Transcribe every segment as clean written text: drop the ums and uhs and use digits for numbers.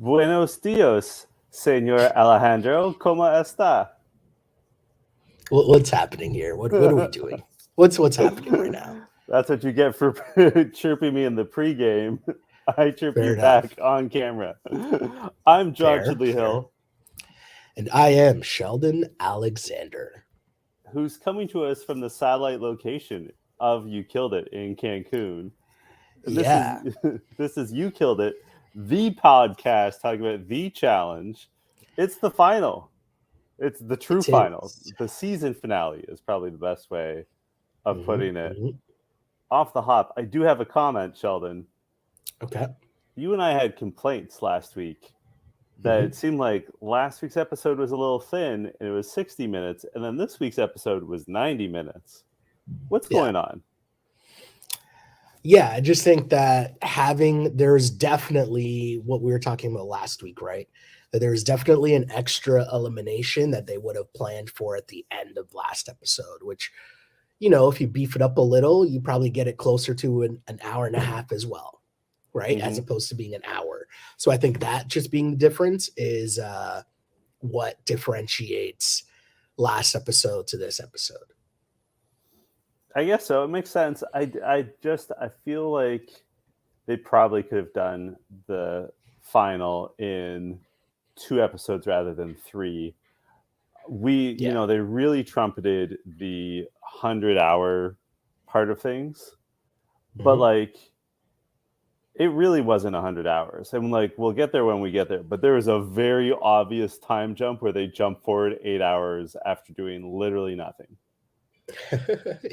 Buenos dias, Señor Alejandro. ¿Cómo está? What's happening here? What are we doing? What's happening right now? That's what you get for chirping me in the pregame. I chirp Fair you enough. back on camera. I'm John Fair, Chidley fair. Hill, And I am Sheldon Alexander. who's coming to us from the satellite location of You Killed It in Cancun. And this is Yeah, this is You Killed It, the podcast talking about the challenge. It's the final. It's the true it final. is. The season finale is probably the best way of Mhm, putting it. mhm. Off the hop, I do have a comment, Sheldon. Okay. You and I had complaints last week that Mhm. it seemed like last week's episode was a little thin and it was 60 minutes, and then this week's episode was 90 minutes. What's Yeah. going on? Yeah, I just think that there's definitely what we were talking about last week, right? That there's definitely an extra elimination that they would have planned for at the end of last episode, which, if you beef it up a little, you probably get it closer to an hour and a half as well, right? As Mm-hmm. opposed to being an hour. So I think that just being the difference is what differentiates last episode to this episode. I guess so. It makes sense. I feel like they probably could have done the final in 2 episodes rather than 3. Yeah. They really trumpeted the 100-hour part of things, but Mhm. like it really wasn't 100 hours. And like we'll get there when we get there, but there was a very obvious time jump where they jump forward 8 hours after doing literally nothing.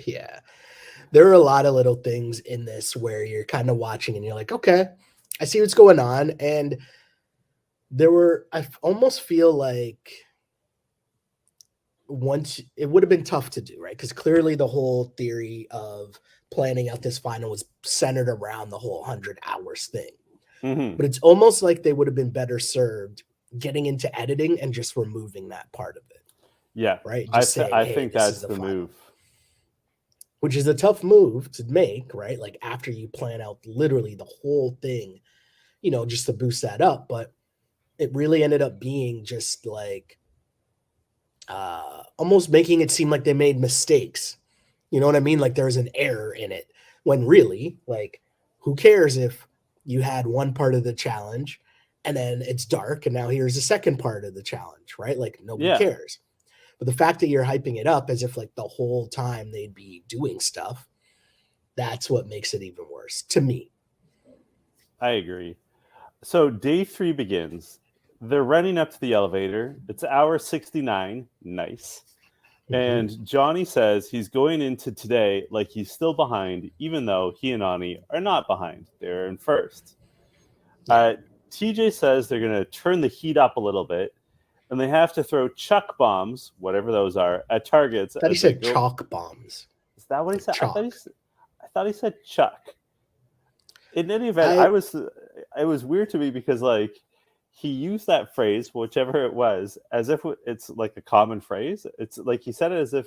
Yeah. There are a lot of little things in this where you're kind of watching and you're like, okay, I see what's going on. And I almost feel like once it would have been tough to do, right? Because clearly the whole theory of planning out this final was centered around the whole 100 hours thing. Mm-hmm. But it's almost like they would have been better served getting into editing and just removing that part of it, Yeah, right? Just saying, I hey, think this is that's the the final. move. Which is a tough move to make, right? Like after you plan out literally the whole thing, just to boost that up. But it really ended up being just like almost making it seem like they made mistakes. You know what I mean? Like there's an error in it. When really, like, who cares if you had one part of the challenge and then it's dark and now here's the second part of the challenge, right? Like nobody Yeah, cares. But the fact that you're hyping it up as if like the whole time they'd be doing stuff, that's what makes it even worse to me. I agree. So day 3 begins. They're running up to the elevator. It's hour 69. Nice. Mhm. And Johnny says he's going into today like he's still behind, even though he and Ani are not behind. They're in first. Yeah. TJ says they're going to turn the heat up a little bit, and they have to throw chuck bombs, whatever those are, at targets I thought he as they said go. chalk bombs, Is that what he like said? chalk. I thought he said chuck. In any event, I it was weird to me because like he used that phrase, whichever it was, as if it's like a common phrase. It's like he said it as if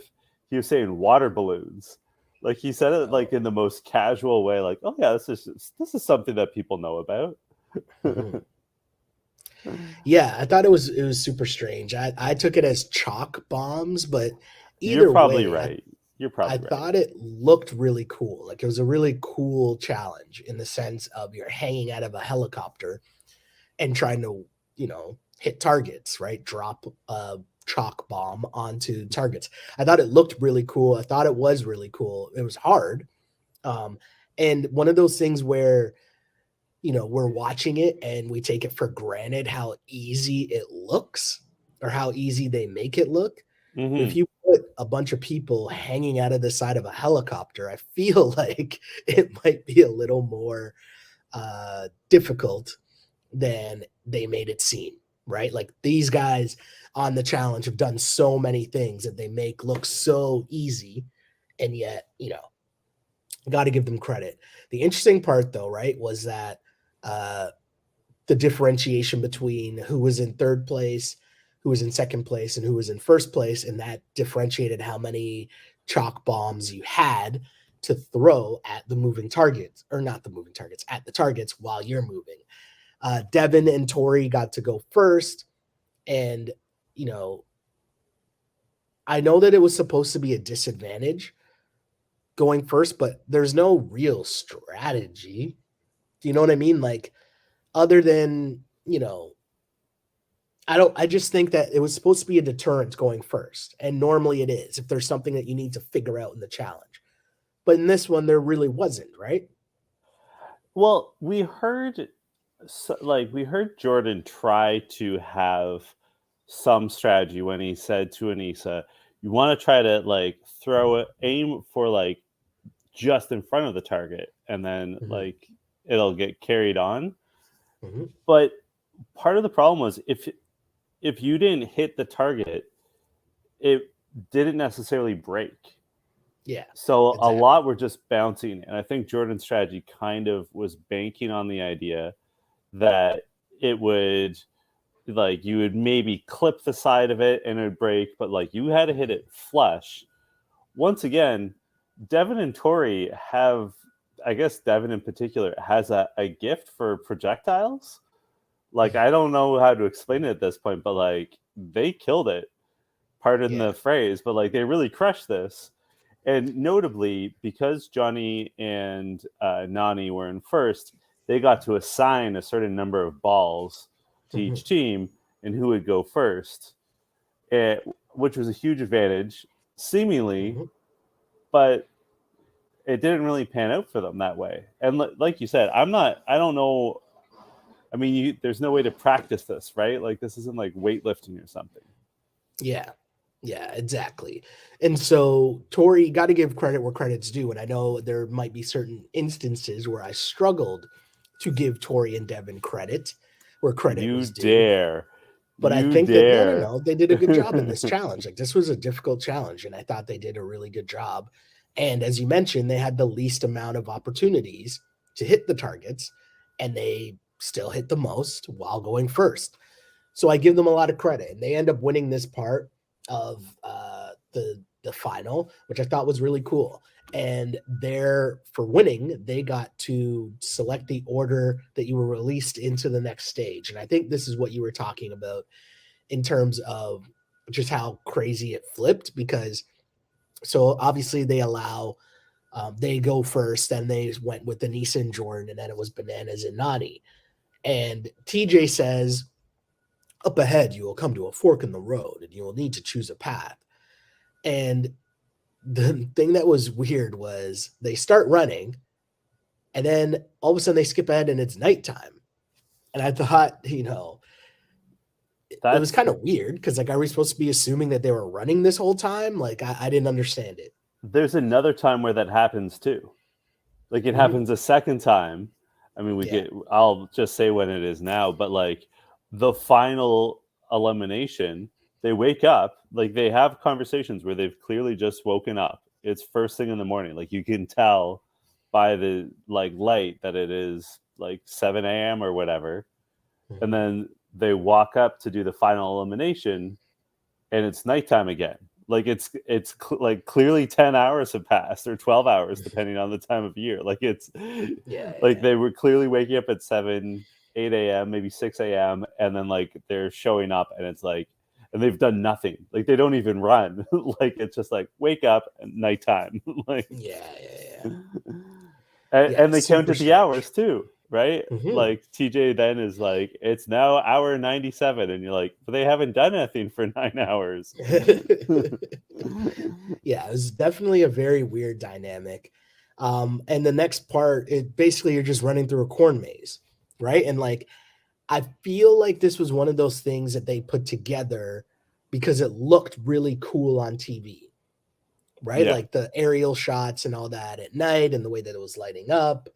he was saying water balloons. Like he said it like in the most casual way, like, "Oh yeah, this is something that people know about." Mhm. Yeah, I thought it was super strange. I took it as chalk bombs, but You're either probably way, right. You're I probably right. thought it looked really cool. Like it was a really cool challenge in the sense of you're hanging out of a helicopter and trying to, hit targets, right? Drop a chalk bomb onto targets. I thought it looked really cool. I thought it was really cool. It was hard. Um, and one of those things where, we're watching it and we take it for granted how easy it looks or how easy they make it look. But if Mm-hmm. you put a bunch of people hanging out of the side of a helicopter, I feel like it might be a little more difficult than they made it seem, right? Like these guys on the challenge have done so many things that they make look so easy, and yet, got to give them credit. The interesting part, though, right, was that uh, the differentiation between who was in third place, who was in second place, and who was in first place, and that differentiated how many chalk bombs you had to throw at the moving targets, or not the moving targets, at the targets while you're moving. Devon and Tori got to go first. And, I know that it was supposed to be a disadvantage going first, but there's no real strategy. Do you know what I mean? Like, other than, I just think that it was supposed to be a deterrent going first. And normally it is if there's something that you need to figure out in the challenge. But in this one, there really wasn't, right? Well, we heard Jordan try to have some strategy when he said to Anissa, you want to try to like throw it, aim for like just in front of the target, and then like it'll get carried on. But part of the problem was if you didn't hit the target, it didn't necessarily break. Yeah. So exactly. A lot were just bouncing. And I think Jordan's strategy kind of was banking on the idea that it would, like, you would maybe clip the side of it and it would break, but like you had to hit it flush. Once again, Devon and Tori have, I guess Devon in particular, has a gift for projectiles. Like, I don't know how to explain it at this point, but like they killed it. Pardon the phrase, but like they really crushed this. And notably, because Johnny and Nani were in first, they got to assign a certain number of balls to each team and who would go first, which was a huge advantage, seemingly, but it didn't really pan out for them that way. And like you said, I don't know. I mean, there's no way to practice this, right? Like, this isn't like weightlifting or something. Yeah. Yeah, exactly. And so Tori, got to give credit where credit's due. And I know there might be certain instances where I struggled to give Tori and Devon credit where credit was due. Dare. But I think that no, they did a good job in this challenge. Like, this was a difficult challenge, and I thought they did a really good job. And as you mentioned, they had the least amount of opportunities to hit the targets, and they still hit the most while going first. So I give them a lot of credit, and they end up winning this part of the final, which I thought was really cool. And for winning, they got to select the order that you were released into the next stage. And I think this is what you were talking about in terms of just how crazy it flipped, because so obviously they allow they go first, and they went with Anissa and Jordan, and then it was Bananas and Nani. And TJ says, up ahead, you will come to a fork in the road, and you will need to choose a path. And the thing that was weird was they start running, and then all of a sudden they skip ahead, and it's nighttime. And I thought, it was kind of weird, because like, are we supposed to be assuming that they were running this whole time? Like, I didn't understand it. There's another time where that happens too. Like, it happens a second time. I mean, I'll just say when it is now, but like the final elimination, they wake up, like they have conversations where they've clearly just woken up. It's first thing in the morning. Like, you can tell by the like light that it is like 7 a.m. or whatever. And then they walk up to do the final elimination, and it's nighttime again. Like, it's like clearly 10 hours have passed, or 12 hours, depending on the time of year. Like, they were clearly waking up at 7, 8 a.m., maybe 6 a.m. And then like they're showing up, and it's like, and they've done nothing. Like, they don't even run. Like, it's just like, wake up and nighttime. Like, and they counted the hours too, right? Like, TJ then is like, it's now hour 97, and you're like, but they haven't done anything for 9 hours. Yeah, it was definitely a very weird dynamic. And the next part, basically you're just running through a corn maze, right? And like, I feel like this was one of those things that they put together because it looked really cool on TV, right? Yeah. Like the aerial shots and all that at night, and the way that it was lighting up.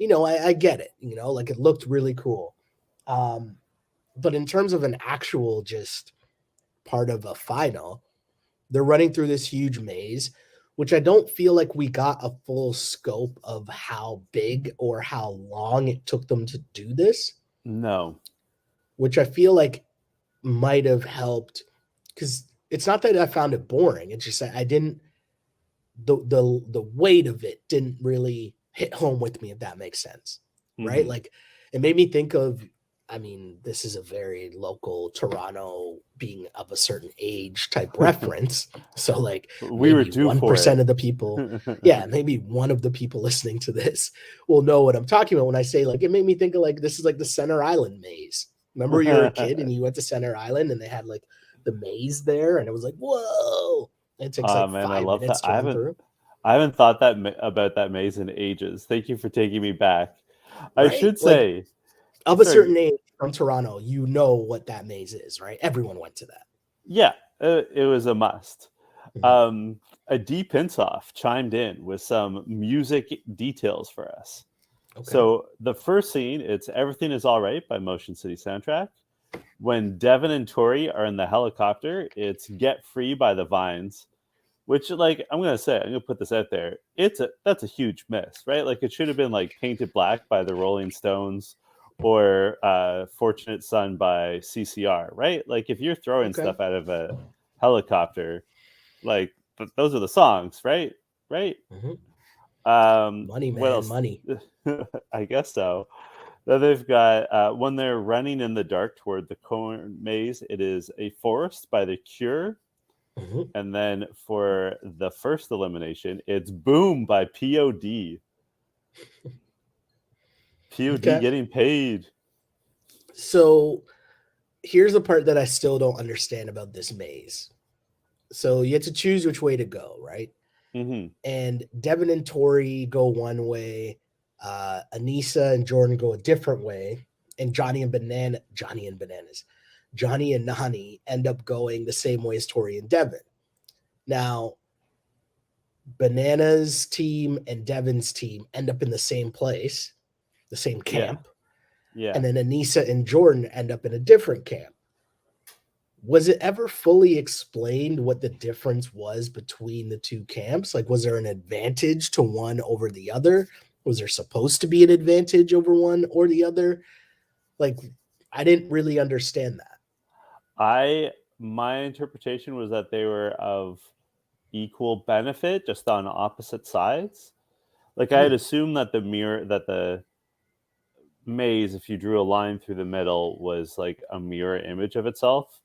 I get it, like it looked really cool. But in terms of an actual just part of a final, they're running through this huge maze, which I don't feel like we got a full scope of how big or how long it took them to do this. No. Which I feel like might have helped, because it's not that I found it boring. It's just that I didn't, the weight of it didn't really hit home with me, if that makes sense. Right? Like, It made me think of, I mean, this is a very local Toronto being of a certain age type reference. So like We were maybe due for 1% it. of the people, yeah, maybe one of the people listening to this will know what I'm talking about when I say like it made me think of like this is like the Center Island maze. Remember you were a kid and you went to Center Island and they had like the maze there and it was like, whoa. It takes Oh like man, I 5 love that. minutes to run through, I haven't thought about that maze in ages. Thank you for taking me back. I right? should Like say, of a sorry, certain age from Toronto, you know what that maze is, right? Everyone went to that. yeah, it was a must. Mhm. Um, a D Pinsoff chimed in with some music details for us. Okay. So the first scene, it's "Everything Is All Right" by Motion City Soundtrack. When Devon and Tori are in the helicopter, it's "Get Free" by the Vines. Which, like, I'm gonna put this out there. That's a huge miss, right? Like, it should have been like "Painted Black" by the Rolling Stones, or "Fortunate Son" by CCR, right? Like, if you're throwing Okay. stuff out of a helicopter, like those are the songs, right? Right. Mhm. Money, What man, else? money. I guess so. Then they've got when they're running in the dark toward the corn maze. It is "A Forest" by The Cure. Mhm. And then for the first elimination, it's "Boom" by POD. POD Okay. getting paid. So here's the part that I still don't understand about this maze. So you have to choose which way to go, right? Hmm. And Devin and Tori go one way, Anissa and Jordan go a different way, and Johnny and Nani end up going the same way as Tori and Devin. Now, Banana's team and Devin's team end up in the same place, the same Yeah. camp, Yeah. and then Anissa and Jordan end up in a different camp. Was it ever fully explained what the difference was between the two camps? Like, was there an advantage to one over the other? Was there supposed to be an advantage over one or the other? Like, I didn't really understand that. My interpretation was that they were of equal benefit, just on opposite sides. Like, I had Hmm. assumed that the maze, if you drew a line through the middle, was like a mirror image of itself.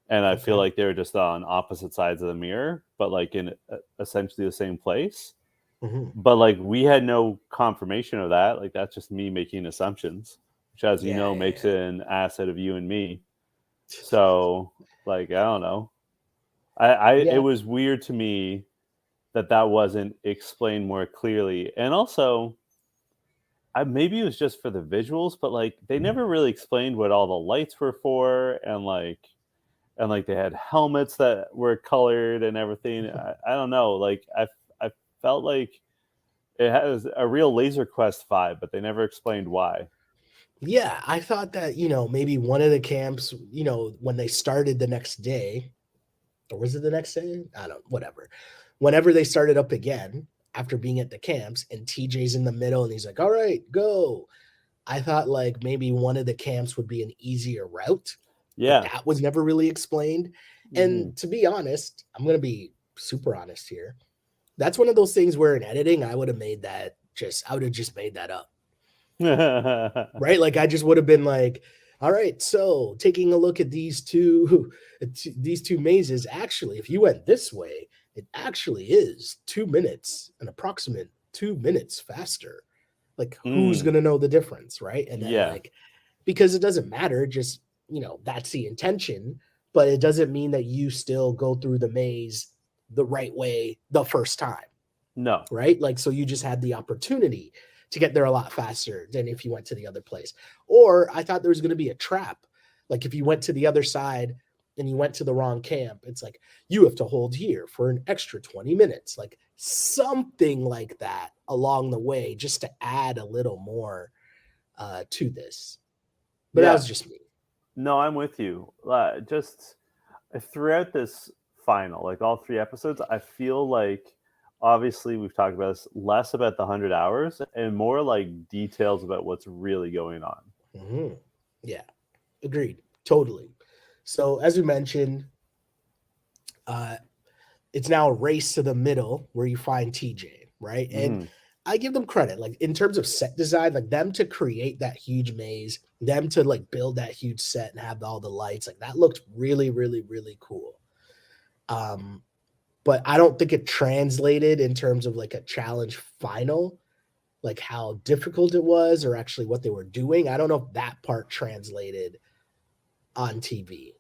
And I feel Okay. like they're just on opposite sides of the mirror, but like in essentially the same place. Hmm. But like we had no confirmation of that. Like, that's just me making assumptions, which, as you Yeah, know, yeah, makes yeah. it an asset of you and me. So, like, I don't know. I it Yeah. was weird to me that that wasn't explained more clearly. And also, maybe it was just for the visuals, but like they never really explained what all the lights were for, and like they had helmets that were colored and everything. I don't know. Like, I felt like it has a real Laser Quest vibe, but they never explained why. Yeah, I thought that, maybe one of the camps, when they started the next day, or was it the next day? I don't, whatever. Whenever they started up again after being at the camps and TJ's in the middle and he's like, all right, go. I thought like maybe one of the camps would be an easier route, but Yeah. that was never really explained. Hmm. And to be honest, I'm going to be super honest here. That's one of those things where in editing, I would have just made that up, right? Like I just would have been like, all right, so taking a look at these two mazes, actually, if you went this way, it actually is 2 minutes, an approximate 2 minutes faster. Like, who's Mm, gonna know the difference, right? And then yeah. like, because it doesn't matter, just that's the intention, but it doesn't mean that you still go through the maze the right way the first time, No. right? Like, so you just had the opportunity to get there a lot faster than if you went to the other place. Or I thought there was going to be a trap. Like, if you went to the other side and you went to the wrong camp, it's like you have to hold here for an extra 20 minutes, like something like that along the way, just to add a little more to this. But that Yeah. was just me. No, I'm with you. Just throughout this final, like all three episodes, I feel like obviously we've talked about this less about the 100 hours and more like details about what's really going on. Mhm. Yeah, agreed. Totally. So, as we mentioned, uh, it's now a race to the middle where you find TJ, right? And Hmm. I give them credit, like in terms of set design, like them to create that huge maze, them to like build that huge set and have all the lights, like that looked really, really, really cool. But I don't think it translated in terms of like a challenge final, like how difficult it was or actually what they were doing. I don't know if that part translated on TV.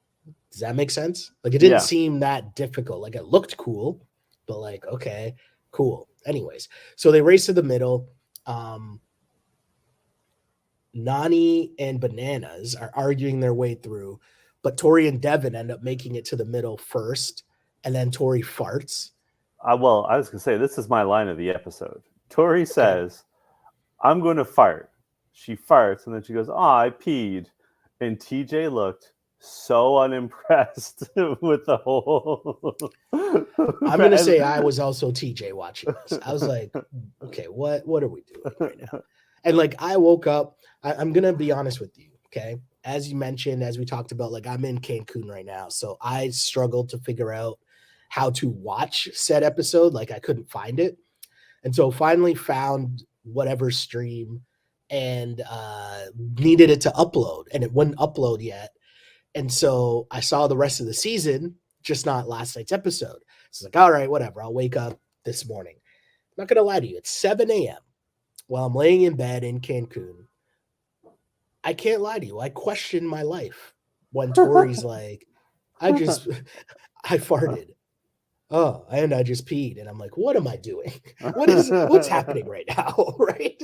Does that make sense? Like it didn't Yeah. seem that difficult. Like it looked cool, but like, okay, cool. Anyways, so they race to the middle. Um, Nani and Bananas are arguing their way through, but Tori and Devon end up making it to the middle first, and then Tori farts. Well, I was gonna say this is my line of the episode. Tori Okay. says, "I'm going to fart." She farts, and then she goes, "Oh, I peed," and TJ looked so unimpressed with the whole. I'm gonna say I was also TJ watching this. I was like, okay, what are we doing right now? And like I woke up. I'm gonna be honest with you, okay? As you mentioned, as we talked about, like I'm in Cancun right now, so I struggled to figure out how to watch said episode. Like I couldn't find it, and so finally found whatever stream and needed it to upload, and it wouldn't upload yet. And so I saw the rest of the season, just not last night's episode. So it's like, all right, whatever. I'll wake up this morning. I'm not gonna lie to you. It's 7 a.m. while I'm laying in bed in Cancun. I can't lie to you. I question my life when Tori's like, I just I farted. Oh, and I just peed. And I'm like, what am I doing? What's happening right now? Right?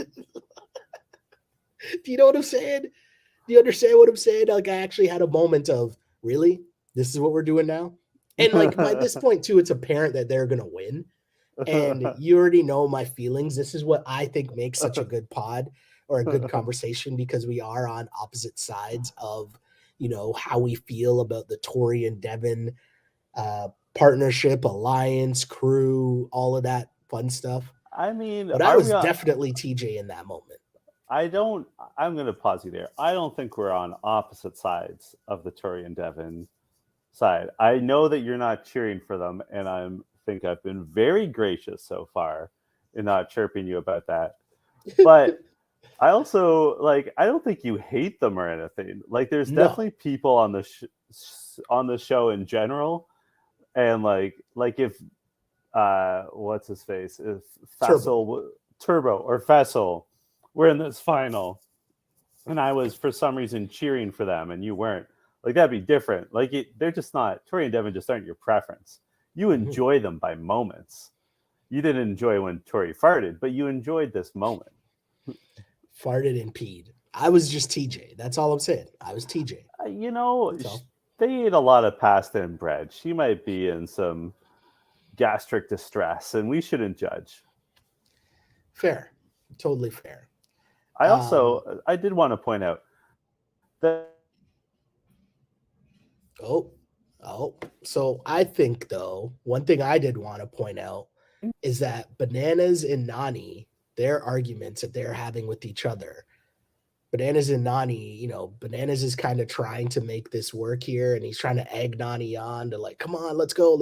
Do you know what I'm saying? Do you understand what I'm saying? Like I actually had a moment of, really? This is what we're doing now? And like by this point, too, it's apparent that they're gonna win. And you already know my feelings. This is what I think makes such a good pod or a good conversation because we are on opposite sides of, how we feel about the Tori and Devon partnership, alliance, crew, all of that fun stuff. I mean, But I are was we on? definitely TJ in that moment. I don't. I'm going to pause you there. I don't think we're on opposite sides of the Tory and Devon side. I know that you're not cheering for them, and think I've been very gracious so far in not chirping you about that. But I also like. I don't think you hate them or anything. Like, there's No. definitely people on the show in general, and like if what's his face, if Turbo or Fessel were in this final and I was for some reason cheering for them and you weren't, like that'd be different. Like they're just not, Tori and Devon just aren't your preference. You enjoy them by moments. You didn't enjoy when Tori farted, but you enjoyed this moment. Farted and peed. I was just TJ. That's all I'm saying. I was TJ. They ate a lot of pasta and bread. She might be in some gastric distress, and we shouldn't judge. Fair. Totally fair. I did want to point out that. So I think, though, one thing I did want to point out is that Bananas and Nani, their arguments that they're having with each other, Bananas and Nani, Bananas is kind of trying to make this work here, and he's trying to egg Nani on to like, come on, let's go.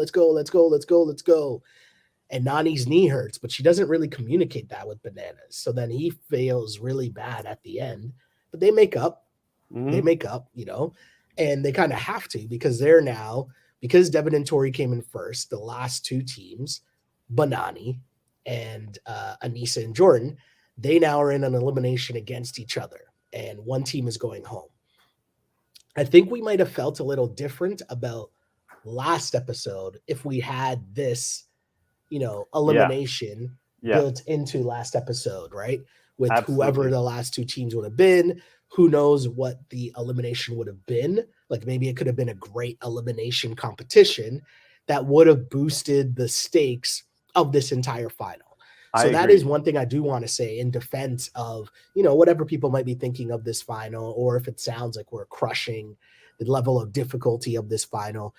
And Nani's knee hurts, but she doesn't really communicate that with Bananas. So then he fails really bad at the end, but they make up. Mm-hmm. They make up, and they kind of have to because they're now, because Devon and Tori came in first, the last two teams, Banani and Anissa and Jordan, they now are in an elimination against each other, and one team is going home. I think we might have felt a little different about last episode if we had this, elimination built into last episode, right? With whoever the last two teams would have been. Who knows what the elimination would have been? Like maybe it could have been a great elimination competition that would have boosted the stakes of this entire final. So that is one thing I do want to say in defense of, whatever people might be thinking of this final, or if it sounds like we're crushing the level of difficulty of this final,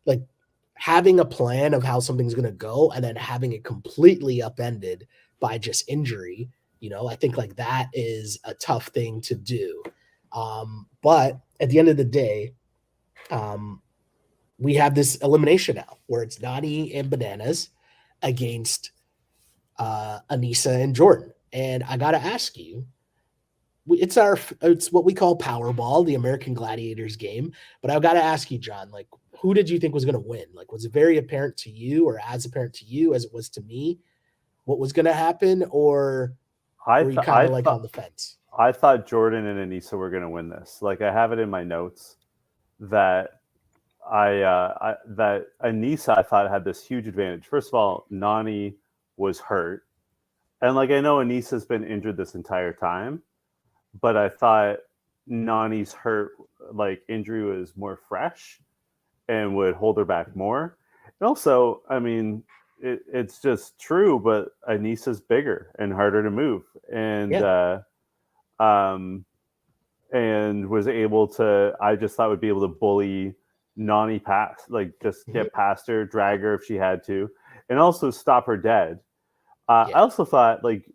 like having a plan of how something's going to go and then having it completely upended by just injury, I think like that is a tough thing to do. But at the end of the day, we have this elimination now where it's Nani and Bananas against Anissa and Jordan. And I got to ask you, it's what we call Powerball, the American Gladiators game. But I've got to ask you, John, like, who did you think was going to win? Like, was it very apparent to you, or as apparent to you as it was to me, what was going to happen, or I were you th- kind I of like thought on the fence? I thought Jordan and Anissa were going to win this. Like I have it in my notes that that Anissa I thought had this huge advantage. First of all, Nani was hurt, and like I know Anissa's been injured this entire time, but I thought Nani's hurt like injury was more fresh and would hold her back more. And also, I mean, it's just true, but Anissa's bigger and harder to move, Yeah. um, and was able to. I just thought would be able to bully Nani past, like just Mhm. get past her, drag her if she had to, and also stop her dead. I Yeah. also thought like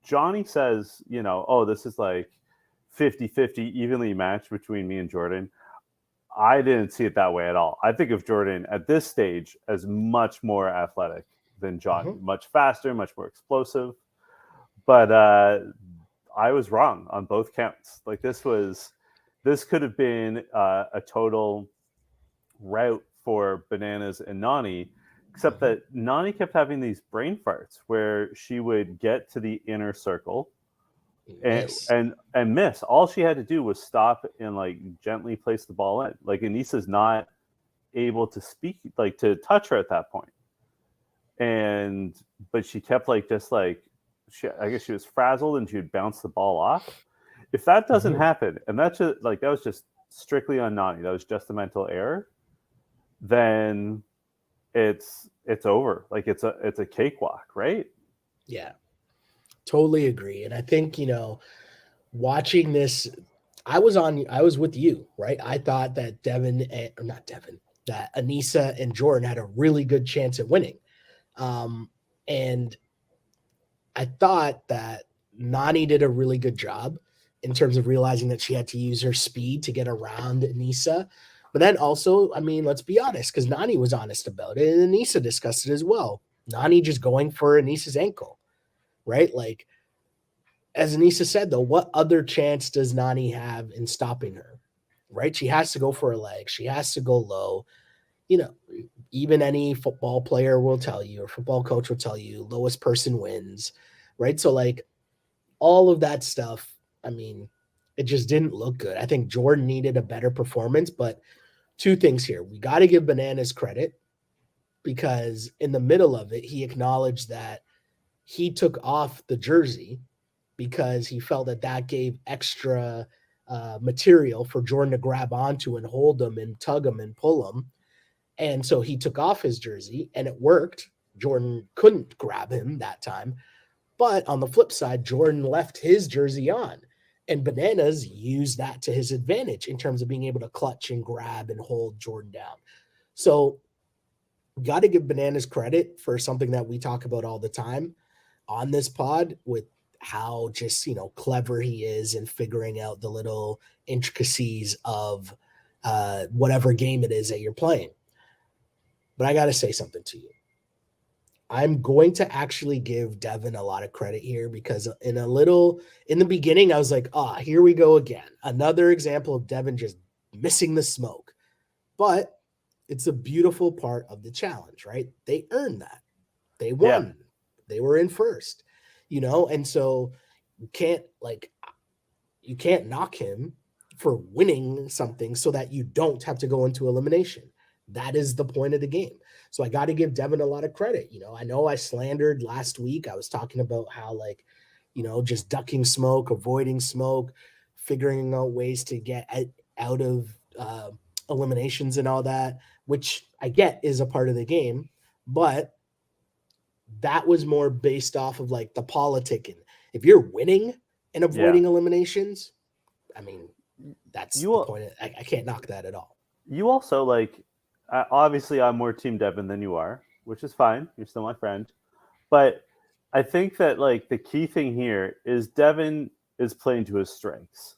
Johnny says, oh, this is like 50-50 evenly matched between me and Jordan. I didn't see it that way at all. I think of Jordan at this stage as much more athletic than Johnny, Mhm. much faster, much more explosive. But I was wrong on both counts. Like this could have been a total route for Bananas and Nani, except Mhm. that Nani kept having these brain farts where she would get to the inner circle and Miss. and miss. All she had to do was stop and like gently place the ball in. Like Anissa's not able to speak, like to touch her at that point. And but she kept like just like I guess she was frazzled and she would bounce the ball off. If that doesn't Mhm. happen, and that's just like that was just strictly on Nani, that was just a mental error, then it's over. Like it's a cakewalk, right? Yeah. Totally agree. And I think, watching this, I was with you, right? I thought that or not Devin, that Anissa and Jordan had a really good chance at winning. Um, and I thought that Nani did a really good job in terms of realizing that she had to use her speed to get around Anissa. But then also, I mean, let's be honest, because Nani was honest about it, and Anissa discussed it as well. Nani just going for Anissa's ankle, right? Like, as Anissa said, though, what other chance does Nani have in stopping her? Right? She has to go for a leg. She has to go low. You know, even any football player will tell you, or football coach will tell you, lowest person wins. Right? So, like, all of that stuff, I mean, it just didn't look good. I think Jordan needed a better performance, but two things here. We got to give Bananas credit because in the middle of it, he acknowledged that he took off the jersey because he felt that that gave extra material for Jordan to grab onto and hold him and tug him and pull him. And so he took off his jersey and it worked. Jordan couldn't grab him that time. But on the flip side, Jordan left his jersey on. And Bananas used that to his advantage in terms of being able to clutch and grab and hold Jordan down. So, got to give Bananas credit for something that we talk about all the time on this pod with how just, clever he is in figuring out the little intricacies of whatever game it is that you're playing. But I got to say something to you. I'm going to actually give Devin a lot of credit here because in the beginning, I was like, here we go again. Another example of Devin just missing the smoke. But it's a beautiful part of the challenge, right? They earned that. They Yeah, won. They were in first, and so you can't like you can't knock him for winning something so that you don't have to go into elimination. That is the point of the game. So I got to give Devin a lot of credit. I know I slandered last week. I was talking about how just ducking smoke, avoiding smoke, figuring out ways to get out of eliminations and all that, which I get is a part of the game, but that was more based off of like the politicking. If you're winning and yeah. avoiding eliminations, I mean, that's the You point. I can't knock that at all. you also like obviously I'm more team Devin than you are, which is fine. You're still my friend. But I think that like the key thing here is Devin is playing to his strengths.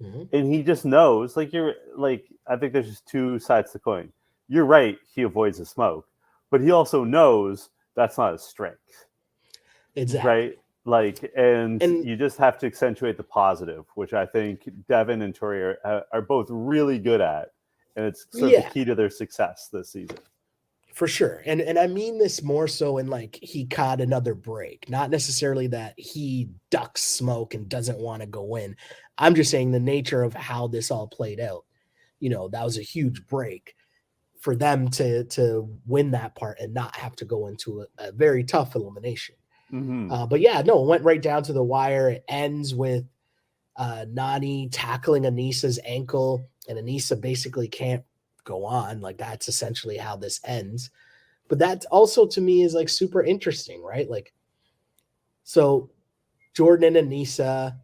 Mhm. And he just knows, like you're like I think there's just two sides to the coin. You're right, he avoids the smoke, but he also knows that's not his strength. Exactly. Right? Like, and And you just have to accentuate the positive, which I think Devon and Tori are both really good at, and it's sort of the yeah, key to their success this season. for sure. And I mean this more so in like he caught another break, not necessarily that he ducks smoke and doesn't want to go in. I'm just saying the nature of how this all played out. That was a huge break for them to win that part and not have to go into a very tough elimination. Mm-hmm. But yeah, no, it went right down to the wire. It ends with Nani tackling Anissa's ankle, and Anissa basically can't go on. Like that's essentially how this ends. But that also to me is like super interesting, right? Like, so Jordan and Anissa,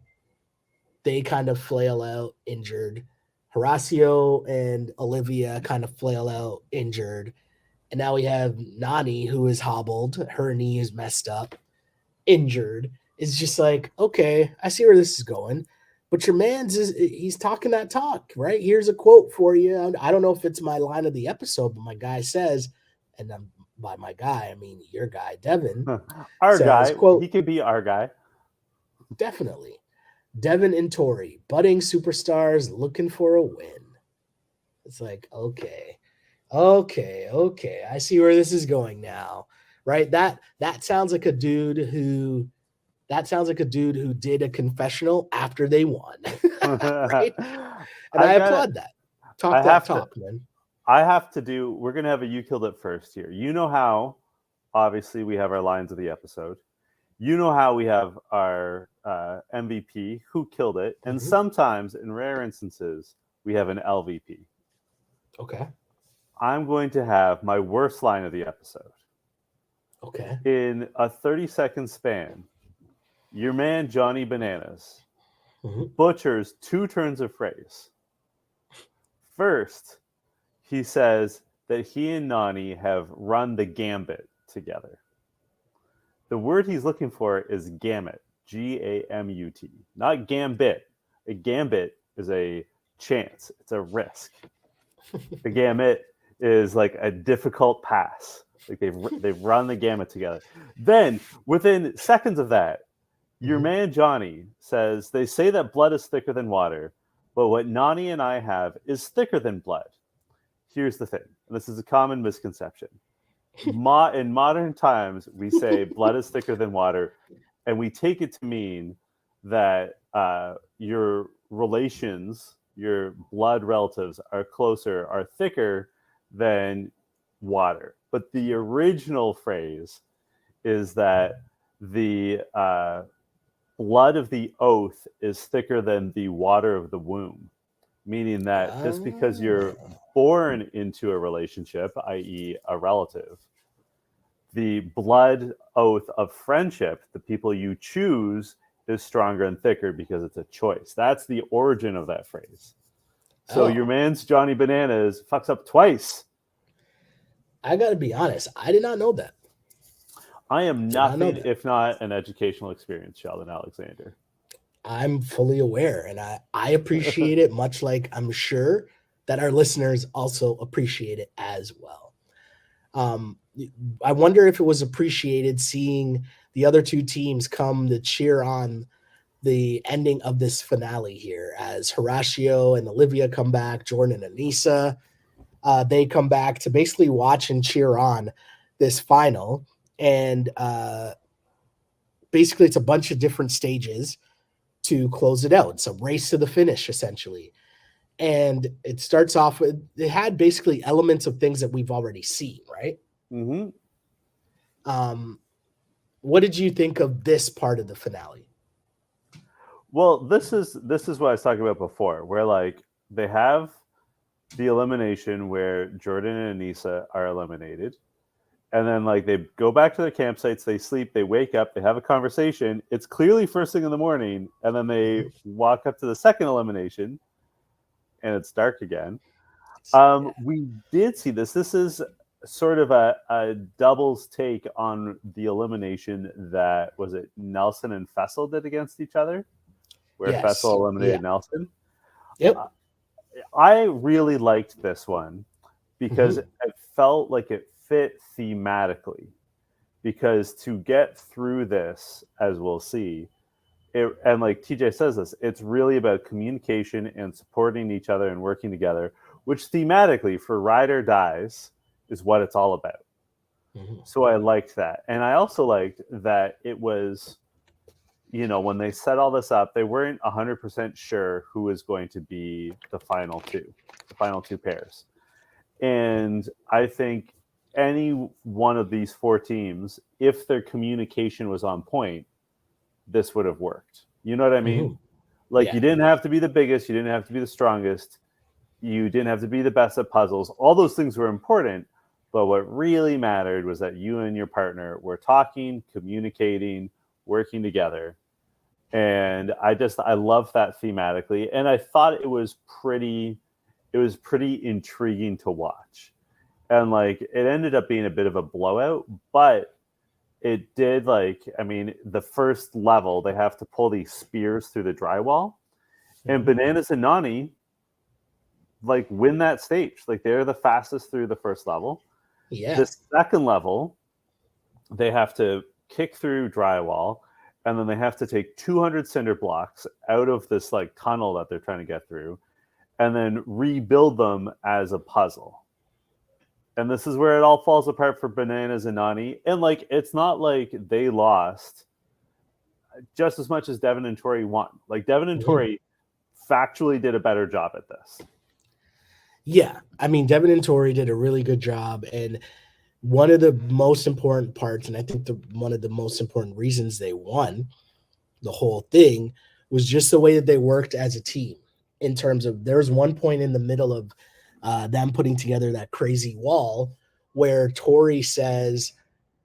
they kind of flail out injured. Horacio and Olivia kind of flail out injured. And now we have Nani, who is hobbled. Her knee is messed up, injured. It's just like, okay, I see where this is going. But your man's he's talking that talk, right? Here's a quote for you. I don't know if it's my line of the episode, but my guy says, and by my guy, I mean your guy, Devon, Our says, guy, quote, he could be our guy. definitely. Devon and Tori, budding superstars looking for a win. It's like, okay. I see where this is going now. Right? That sounds like a dude who did a confessional after they won. Right? And I applaud that. I Talk that have to, talk, man. we're going to have a You Killed It first here. You know how, obviously, we have our lines of the episode. You know how we have our MVP, Who Killed It. And sometimes, in rare instances, we have an LVP. Okay. I'm going to have my worst line of the episode. Okay. In a 30-second span, your man Johnny Bananas butchers 2 turns of phrase. First, he says that he and Nani have run the gambit together. The word he's looking for is gamut, G-A-M-U-T, not gambit. A gambit is a chance, it's a risk. The gamut is like a difficult pass. Like they've run the gamut together. Then, within seconds of that, your man Johnny says, they say that blood is thicker than water, but what Nani and I have is thicker than blood. Here's the thing, and this is a common misconception. In modern times, we say blood is thicker than water, and we take it to mean that your relations, your blood relatives are thicker than water. But the original phrase is that the blood of the oath is thicker than the water of the womb, meaning that just because you're born into a relationship, i.e. a relative, the blood oath of friendship, the people you choose, is stronger and thicker because it's a choice. That's the origin of that phrase. So your man's Johnny Bananas fucks up twice. I got to be honest. I did not know that. I am nothing if not an educational experience, Sheldon Alexander. I'm fully aware, and I appreciate it, much like I'm sure that our listeners also appreciate it as well. I wonder if it was appreciated seeing the other 2 teams come to cheer on the ending of this finale here, as Horacio and Olivia come back, Jordan and Anissa, they come back to basically watch and cheer on this final. And basically it's a bunch of different stages to close it out. It's a race to the finish, essentially. And it starts off with, it had basically elements of things that we've already seen, right? What did you think of this part of the finale? Well, this is what I was talking about before, where like they have the elimination where Jordan and Anissa are eliminated. And then like they go back to their campsites, they sleep, they wake up, they have a conversation. It's clearly first thing in the morning, and then they walk up to the second elimination, and it's dark again. We did see this. This is sort of a doubles take on the elimination that was it Nelson and Fessel did against each other, where Fessel eliminated Nelson. Yep. I really liked this one because it felt like it fit thematically. because to get through this, as we'll see, and like TJ says this, it's really about communication and supporting each other and working together, which thematically for Ride or Dies is what it's all about. Mm-hmm. So I liked that. And I also liked that it was, when they set all this up, they weren't 100% sure who was going to be the final two pairs. And I think any one of these four teams, if their communication was on point, this would have worked. You know what I mean? Mm-hmm. Like, Yeah. you didn't have to be the biggest, you didn't have to be the strongest, you didn't have to be the best at puzzles. All those things were important, but what really mattered was that you and your partner were talking, communicating, working together. And I love that thematically, and I thought it was pretty intriguing to watch. And like, it ended up being a bit of a blowout, but it did, the first level, they have to pull these spears through the drywall, and Bananas and Nani win that stage. Like, they're the fastest through the first level. Yeah. The second level, they have to kick through drywall, and then they have to take 200 cinder blocks out of this tunnel that they're trying to get through, and then rebuild them as a puzzle. And this is where it all falls apart for Bananas and Nani. And it's not like they lost just as much as Devon and Tori won. Like, Devon and Tori factually did a better job at this. Yeah. I mean, Devon and Tori did a really good job. And one of the most important parts, and I think one of the most important reasons they won the whole thing, was just the way that they worked as a team. In terms of, there was one point in the middle of them putting together that crazy wall where Tori says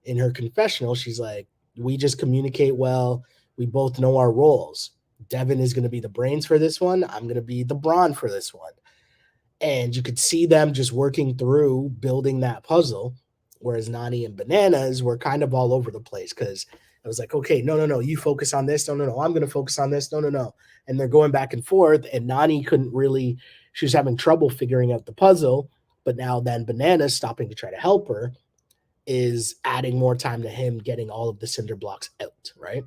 in her confessional, she's like, we just communicate well. We both know our roles. Devon is going to be the brains for this one. I'm going to be the brawn for this one. And you could see them just working through building that puzzle, whereas Nani and Bananas were kind of all over the place, because I was like, okay, no, you focus on this. No, I'm going to focus on this. No. And they're going back and forth, and Nani couldn't really, she was having trouble figuring out the puzzle. But now then Bananas, stopping to try to help her, is adding more time to him getting all of the cinder blocks out, right?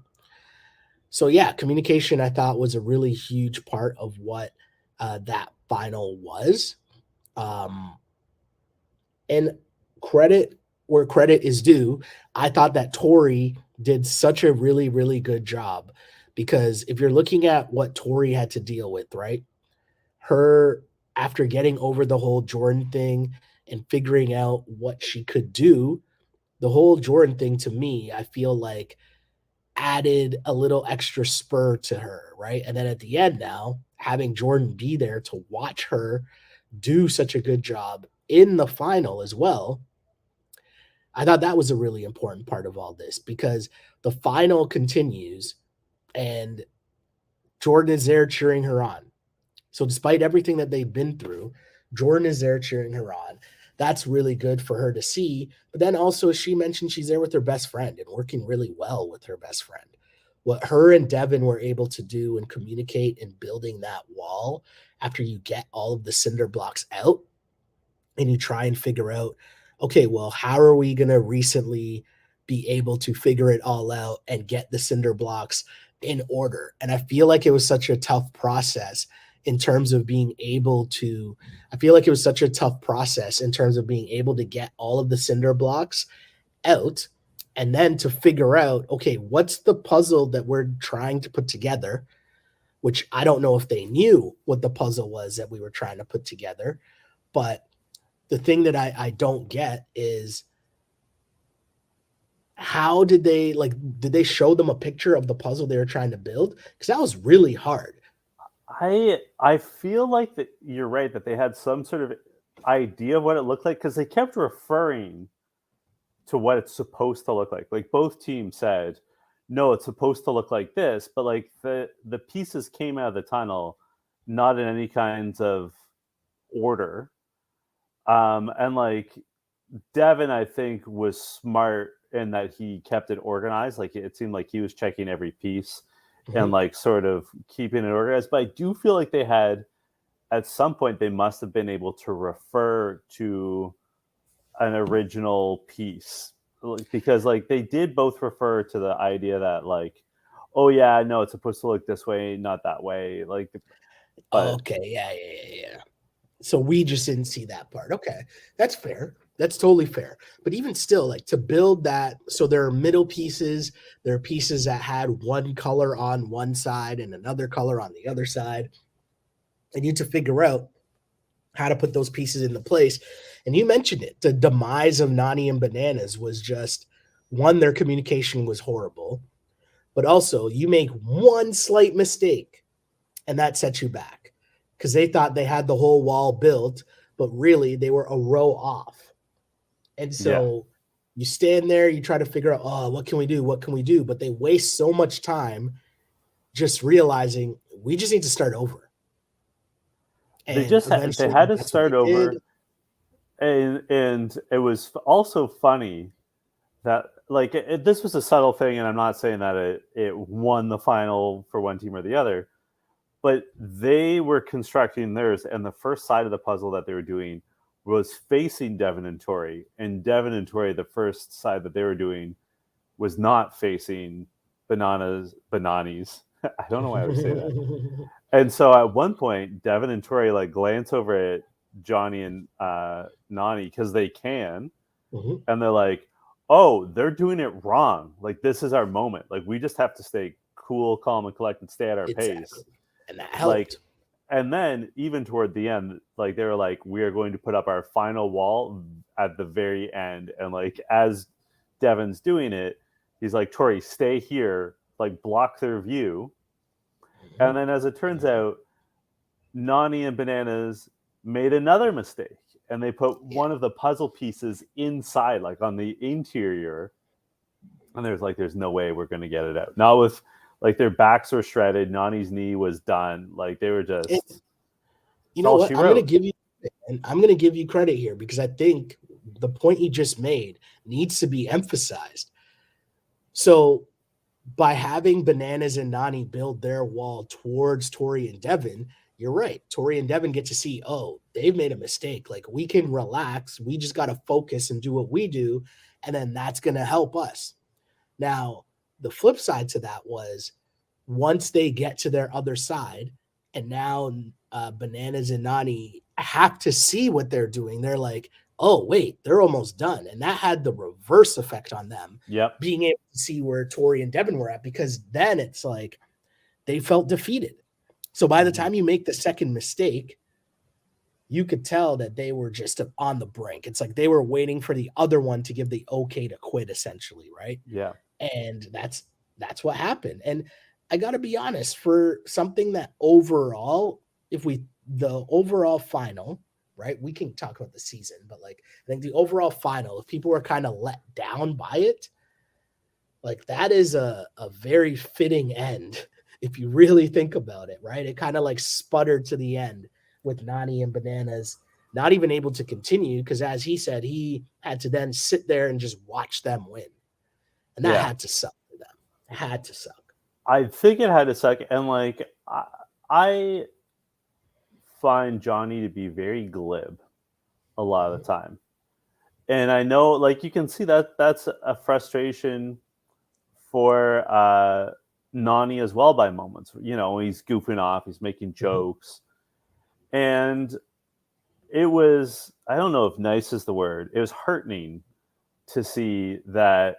So yeah, communication, I thought, was a really huge part of what that final was. And credit where credit is due, I thought that Tori did such a really, really good job, because if you're looking at what Tori had to deal with, right? Her, after getting over the whole Jordan thing and figuring out what she could do, the whole Jordan thing, to me, I feel like added a little extra spur to her, right? And then at the end now, having Jordan be there to watch her do such a good job in the final as well, I thought that was a really important part of all this, because the final continues and Jordan is there cheering her on. So despite everything that they've been through, Jordan is there cheering her on. That's really good for her to see. But then also, as she mentioned, she's there with her best friend and working really well with her best friend. What her and Devon were able to do and communicate in building that wall after you get all of the cinder blocks out and you try and figure out, okay, well, how are we going to recently be able to figure it all out and get the cinder blocks in order? And I feel like it was such a tough process in terms of being able to, I feel like it was such a tough process in terms of being able to get all of the cinder blocks out and then to figure out, okay, what's the puzzle that we're trying to put together, which I don't know if they knew what the puzzle was that we were trying to put together. But the thing that I don't get is, how did they, did they show them a picture of the puzzle they were trying to build? Because that was really hard. I feel like that you're right, that they had some sort of idea of what it looked like, because they kept referring to what it's supposed to look like. Like, both teams said, no, it's supposed to look like this, but the pieces came out of the tunnel not in any kinds of order. And Devon, I think, was smart in that he kept it organized. Like, it seemed like he was checking every piece and sort of keeping it organized. But I do feel like they had, at some point, they must have been able to refer to an original piece. because like they did both refer to the idea that like, oh yeah, no, it's supposed to look this way, not that way. Like, but Okay, yeah. So we just didn't see that part. Okay, that's fair. That's totally fair. But even still, like to build that, so there are middle pieces. There are pieces that had one color on one side and another color on the other side. And you need to figure out how to put those pieces into place. And you mentioned it. The demise of Nani and Bananas was just one, their communication was horrible, but also you make one slight mistake and that sets you back because they thought they had the whole wall built, but really they were a row off. And yeah, so you stand there, you try to figure out, oh, what can we do? What can we do? But they waste so much time just realizing we just need to start over. And they eventually had to that's what start they did. over, and it was also funny that like this was a subtle thing, and I'm not saying that it won the final for one team or the other, but they were constructing theirs, and the first side of the puzzle that they were doing was facing Devon and Tori, and Devon and Tori, the first side that they were doing was not facing Bananis. I don't know why I would say that. And so at one point, Devon and Tori like glance over at Johnny and Nani because they can, Mhm. and they're like, "Oh, they're doing it wrong. Like this is our moment. Like we just have to stay cool, calm, and collected, stay at our Exactly. pace." And that Like, helped. and then even toward the end, like they were like, "We are going to put up our final wall at the very end," and like as Devon's doing it, he's like, "Tori, stay here, like block their view." Mhm. And then, as it turns Mhm. out, Nani and Bananas made another mistake, and they put Yeah. one of the puzzle pieces inside, like on the interior. And there's no way we're gonna get it out. Not with like their backs were shredded, Nani's knee was done. Like they were And just you it's know all what? she wrote. I'm going to give you credit here because I think the point you just made needs to be emphasized. So by having Bananas and Nani build their wall towards Tori and Devin, you're right. Tori and Devin get to see, oh, they've made a mistake. Like we can relax. We just got to focus and do what we do. And then that's going to help us. Now, the flip side to that was once they get to their other side, and now Bananas and Nani have to see what they're doing. They're like, oh, wait, they're almost done. And that had the reverse effect on them, Yep. being able to see where Tori and Devin were at, because then it's like they felt defeated. So by the Mhm. time you make the second mistake, you could tell that they were just on the brink. It's like they were waiting for the other one to give the okay to quit, essentially, right? Yeah. And that's what happened. And I got to be honest, for something that overall, if we the overall final, right, we can talk about the season, but like I think the overall final, if people were kind of let down by it, like that is a very fitting end if you really think about it, right? It kind of like sputtered to the end with Nani and Bananas not even able to continue because, as he said, he had to then sit there and just watch them win, and that Yeah. had to suck for them. It had to suck. I think it had a second, and like I find Johnny to be very glib a lot of Mhm. the time. And I know like you can see that that's a frustration for Nani as well by moments. You know, he's goofing off, he's making Mhm. jokes. And it was, I don't know if nice is the word, it was heartening to see that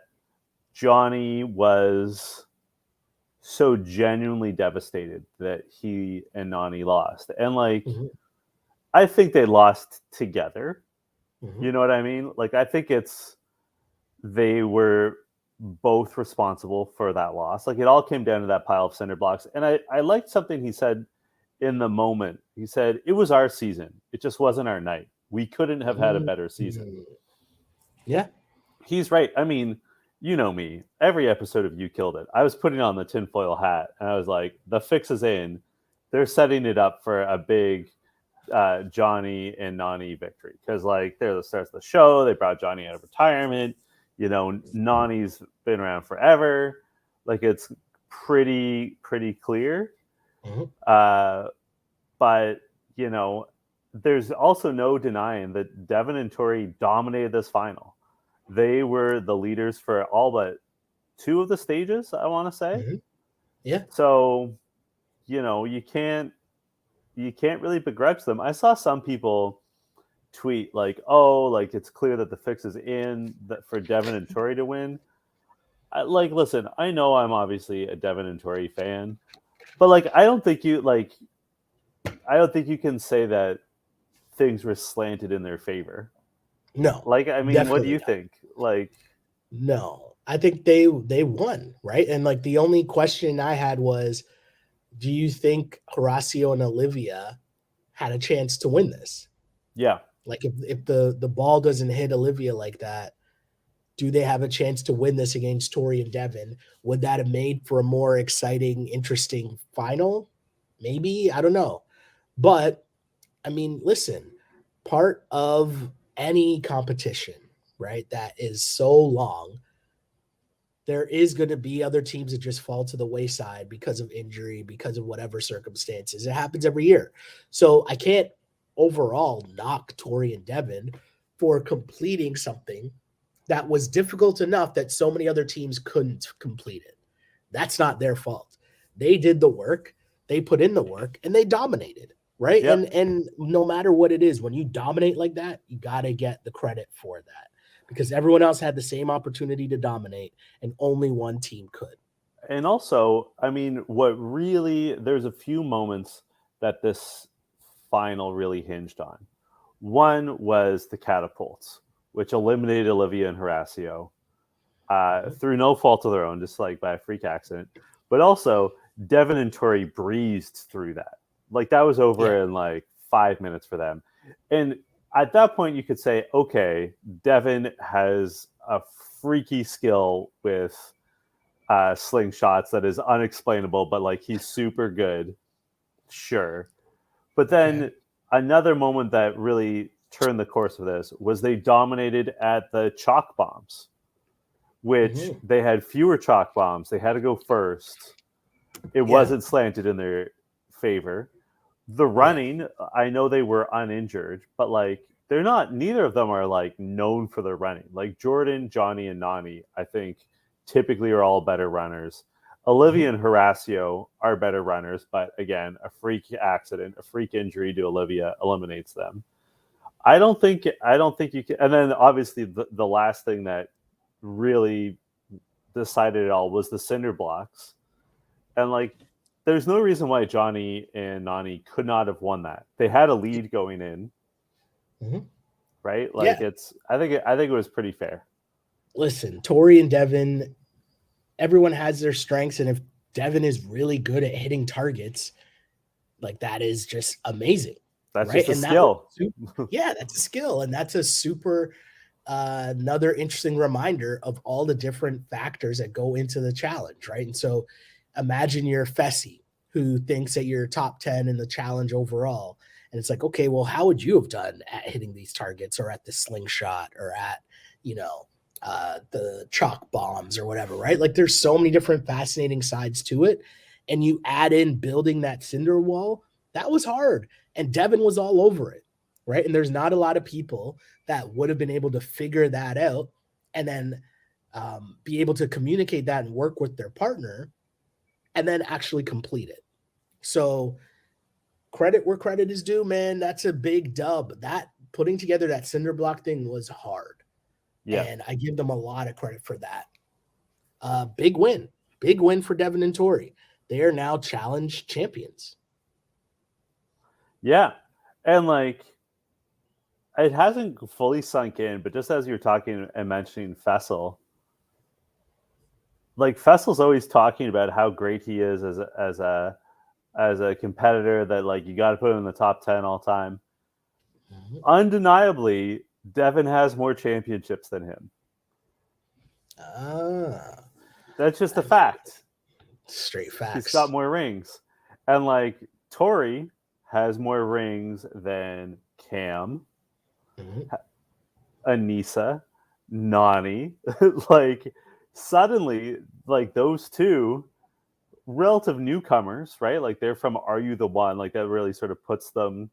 Johnny was so genuinely devastated that he and Nani lost. And like, Mhm. I think they lost together. Mhm. You know what I mean? Like, I think they were both responsible for that loss. Like, it all came down to that pile of cinder blocks. And I liked something he said in the moment. He said, it was our season. It just wasn't our night. We couldn't have had a better season. Mhm. Yeah. He's right. I mean, you know me. Every episode of You Killed It, I was putting on the tinfoil hat and I was like, the fix is in. They're setting it up for a big Johnny and Nani victory because, like, they're the stars of the show. They brought Johnny out of retirement. You know, Nani's been around forever. Like, it's pretty clear. Mhm. Uh, but, you know, there's also no denying that Devon and Tori dominated this final. They were the leaders for all but two of the stages, I want to say. Mhm. Yeah. So, you can't really begrudge them. I saw some people tweet like, "Oh, like it's clear that the fix is in that for Devon and Tori to win." Listen, I know I'm obviously a Devon and Tori fan, but I don't think you can say that things were slanted in their favor. No, Like, I mean, what do definitely you not. think? Like, No, I think they won, right? And like the only question I had was, do you think Horacio and Olivia had a chance to win this? yeah, Like if the ball doesn't hit Olivia like that, do they have a chance to win this against Tori and Devon? Would that have made for a more exciting, interesting final? Maybe, I don't know. But I mean, listen, part of any competition, right, that is so long, there is going to be other teams that just fall to the wayside because of injury, because of whatever circumstances. It happens every year. So I can't overall knock Tori and Devon for completing something that was difficult enough that so many other teams couldn't complete it. That's not their fault. They did the work, they put in the work, and they dominated, right? yep. And no matter what it is, when you dominate like that, you got to get the credit for that because everyone else had the same opportunity to dominate and only one team could. And also, I mean, there's a few moments that this final really hinged on. One was the catapults, which eliminated Olivia and Horacio Mhm. through no fault of their own, just like by a freak accident. But also, Devon and Tori breezed through that. Like, that was Yeah. over in like 5 minutes for them. And at that point, you could say, okay, Devon has a freaky skill with slingshots that is unexplainable, but like he's super good. Sure. But Okay. then another moment that really turned the course of this was they dominated at the chalk bombs, which Mhm. they had fewer chalk bombs. They had to go first. It Yeah. wasn't slanted in their favor. The Yeah. running, I know they were uninjured, but like neither of them are like known for their running. Like Jordan, Johnny, and Nani, I think typically are all better runners. Mhm. Olivia and Horacio are better runners, but again, a freak accident, a freak injury to Olivia eliminates them. I don't think you can. And then obviously the last thing that really decided it all was the cinder blocks. And like, there's no reason why Johnny and Nani could not have won that. They had a lead going in, Mhm. right? Like, Yeah. I think it was pretty fair. Listen, Tori and Devon, everyone has their strengths. And if Devon is really good at hitting targets, like that is just amazing, That's right? just a And that was skill. yeah, that's a skill, and that's a super another interesting reminder of all the different factors that go into the challenge, right? And so, imagine you're Fessy, who thinks that you're top 10 in the challenge overall, and it's like, okay, well, how would you have done at hitting these targets, or at the slingshot, or at you know the chalk bombs or whatever, right? Like there's so many different fascinating sides to it. And you add in building that cinder wall, that was hard. And Devin was all over it, right? And there's not a lot of people that would have been able to figure that out and then be able to communicate that and work with their partner and then actually complete it. So credit where credit is due, man. That's a big dub. That putting together that cinder block thing was hard. Yeah. And I give them a lot of credit for that. Big win for Devon and Tori. They are now challenge champions. Yeah. And like, it hasn't fully sunk in, but just as you're talking and mentioning Fessel, like Fessel's always talking about how great he is as a competitor, that like you got to put him in the top 10 all time. Mhm. Undeniably, Devin has more championships than him. Ah, That's just a I mean, fact. straight He's got facts. more rings. And like Tori has more rings than Cam, Mhm. Anissa, Nani. Like, suddenly, like those two relative newcomers, right? Like, they're from Are You the One? Like, that really sort of puts them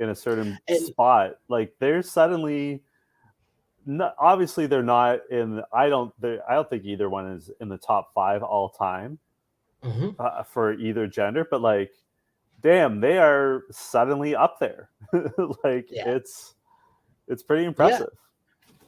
in a certain And spot. Like, they're suddenly no, obviously they're not in. I don't think either one is in the top 5 all time for either gender. But like, damn, they are suddenly up there. Like Yeah. it's pretty Yeah. impressive.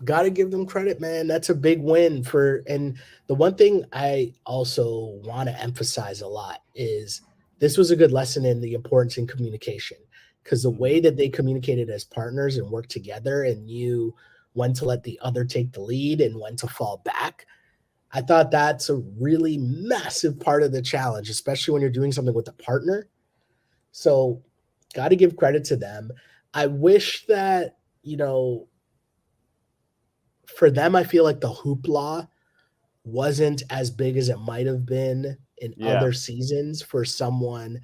Got to give them credit, man. That's a big win and the one thing I also want to emphasize a lot is this was a good lesson in the importance in communication, because the way that they communicated as partners and worked together and knew when to let the other take the lead and when to fall back. I thought that's a really massive part of the challenge, especially when you're doing something with a partner. So, got to give credit to them. I wish that, for them, I feel like the hoopla wasn't as big as it might have been in other seasons for someone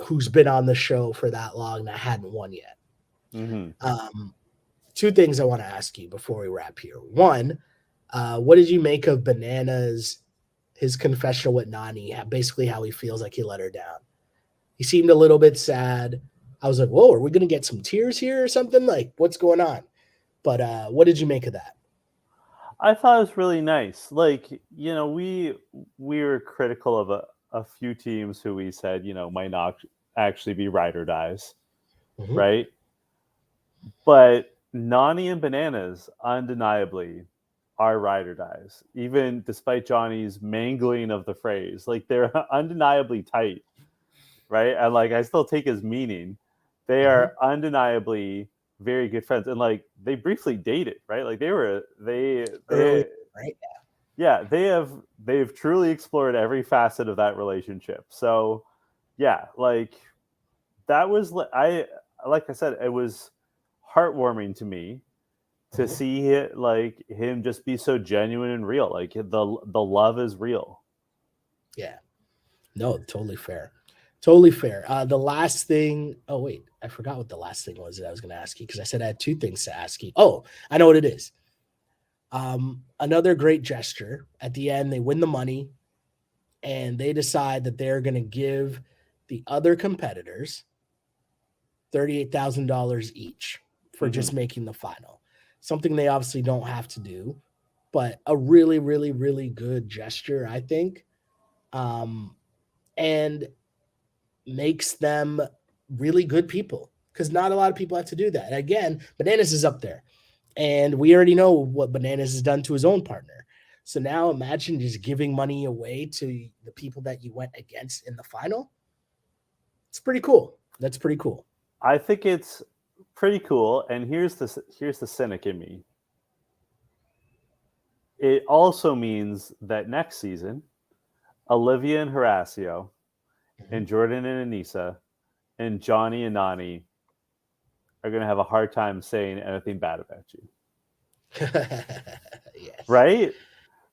who's been on the show for that long that hadn't won yet. Two things I want to ask you before we wrap here. One, what did you make of his confessional with Nani, basically how he feels like he let her down? He seemed a little bit sad. I was like, whoa, are we going to get some tears here or something? Like, what's going on? But what did you make of that? I thought it was really nice. Like, we were critical of a few teams who we said, might not actually be ride or dies, right? But Nani and Bananas undeniably are ride or dies, even despite Johnny's mangling of the phrase. Like, they're undeniably tight, right? And like, I still take his meaning. They are undeniably very good friends, and like they briefly dated, right? Like they Early, right? Yeah, they've truly explored every facet of that relationship. So yeah, like that was like I said, it was heartwarming to me to see it, like him just be so genuine and real. Like the love is real. Yeah, no, totally fair. Totally fair. The last thing. Oh wait, I forgot what the last thing was that I was going to ask you, because I said I had two things to ask you. Oh, I know what it is. Another great gesture at the end. They win the money, and they decide that they're going to give the other competitors $38,000 each for just making the final. Something they obviously don't have to do, but a really, really, really good gesture, I think, and makes them really good people, because not a lot of people have to do that. Again, Bananas is up there, and we already know what Bananas has done to his own partner. So now imagine just giving money away to the people that you went against in the final. It's pretty cool. That's pretty cool. I think it's pretty cool. And here's the cynic in me. It also means that next season, Olivia and Horacio, and Jordan and Anissa, and Johnny and Nani are going to have a hard time saying anything bad about you. Yes. Right?